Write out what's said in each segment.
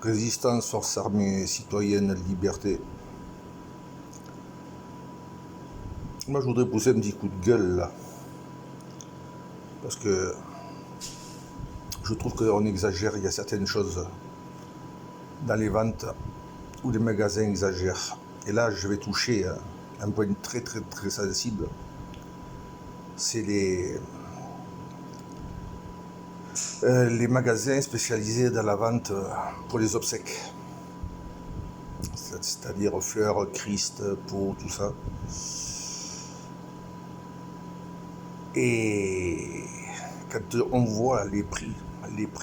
Résistance, force armée citoyenne, liberté. Moi, je voudrais pousser un petit coup de gueule là. Parce que je trouve qu'on exagère, il y a certaines choses dans les ventes où les magasins exagèrent. Et là, je vais toucher un point très très très sensible. C'est les magasins spécialisés dans la vente pour les obsèques. C'est-à-dire fleurs, Christ, peau, tout ça. Et quand on voit les prix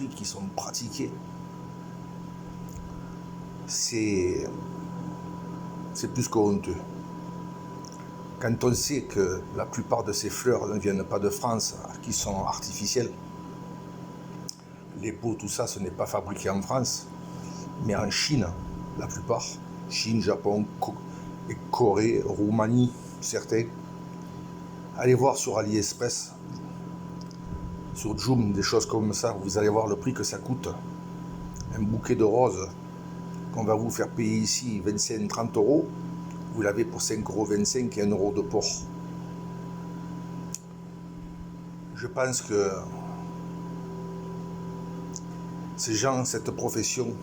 qui sont pratiqués, c'est plus que honteux. Quand on sait que la plupart de ces fleurs ne viennent pas de France, qui sont artificielles, les pots, tout ça, ce n'est pas fabriqué en France, mais en Chine, la plupart. Chine, Japon, et Corée, Roumanie, certains. Allez voir sur AliExpress, sur Joom, des choses comme ça, vous allez voir le prix que ça coûte. Un bouquet de roses qu'on va vous faire payer ici 25-30 €, vous l'avez pour 5,25 € et 1 € de port. Je pense que ces gens, cette profession,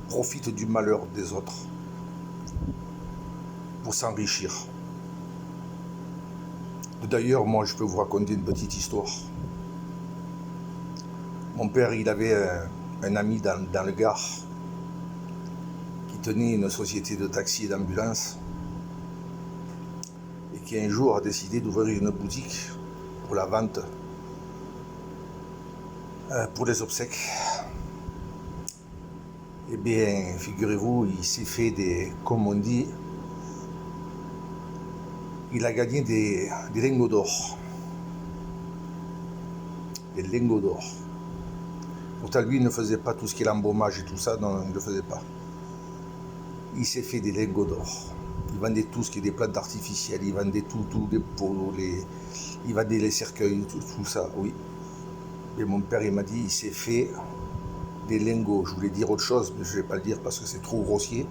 profitent du malheur des autres pour s'enrichir. D'ailleurs, moi, je peux vous raconter une petite histoire. Mon père, il avait un ami dans le Gard qui tenait une société de taxi et d'ambulance et qui un jour a décidé d'ouvrir une boutique pour la vente, pour les obsèques. Eh bien, figurez-vous, il s'est fait comme on dit, il a gagné des lingots d'or. Des lingots d'or. Pourtant, lui, il ne faisait pas tout ce qui est l'embaumage et tout ça, non, il ne le faisait pas. Il s'est fait des lingots d'or. Il vendait tout ce qui est des plantes artificielles, il vendait tout, les pots, il vendait les cercueils, tout ça, oui. Et mon père, il m'a dit, il s'est fait des lingots. Je voulais dire autre chose, mais je ne vais pas le dire parce que c'est trop grossier.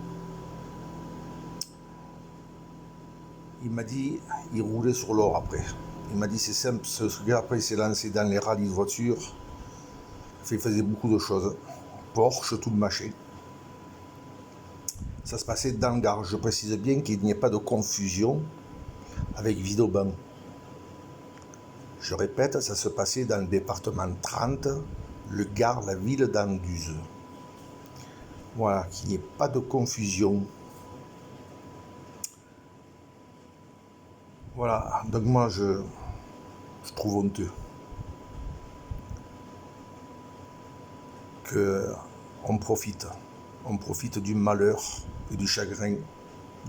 Il m'a dit, il roulait sur l'or après. Il m'a dit, c'est simple, ce gars après il s'est lancé dans les rallyes de voitures. Il faisait beaucoup de choses. Porsche, tout le machin. Ça se passait dans le Gard. Je précise bien qu'il n'y ait pas de confusion avec Vidauban. Je répète, ça se passait dans le département 30, le Gard, la ville d'Anduze. Voilà, qu'il n'y ait pas de confusion. Voilà, donc moi je trouve honteux qu'on profite du malheur et du chagrin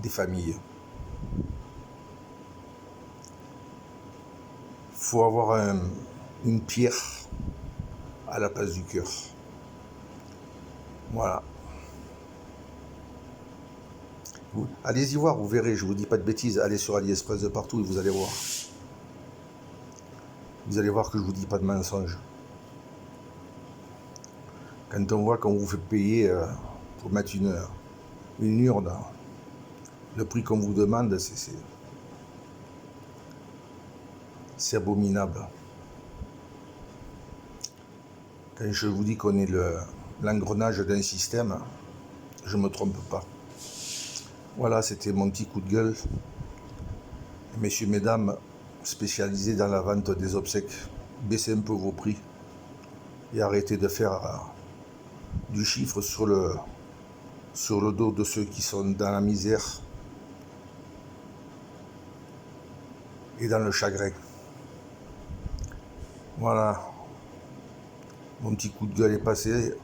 des familles. Il faut avoir une pierre à la place du cœur. Voilà. Allez-y voir, vous verrez, je ne vous dis pas de bêtises, allez sur AliExpress de partout et vous allez voir. Vous allez voir que je ne vous dis pas de mensonges. Quand on voit qu'on vous fait payer pour mettre une urne, le prix qu'on vous demande, c'est abominable. Quand je vous dis qu'on est l'engrenage d'un système, je ne me trompe pas. Voilà, c'était mon petit coup de gueule. Messieurs, mesdames, spécialisés dans la vente des obsèques, baissez un peu vos prix et arrêtez de faire du chiffre sur le dos de ceux qui sont dans la misère et dans le chagrin. Voilà, mon petit coup de gueule est passé.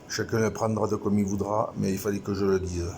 Chacun le prendra de comme il voudra, mais il fallait que je le dise.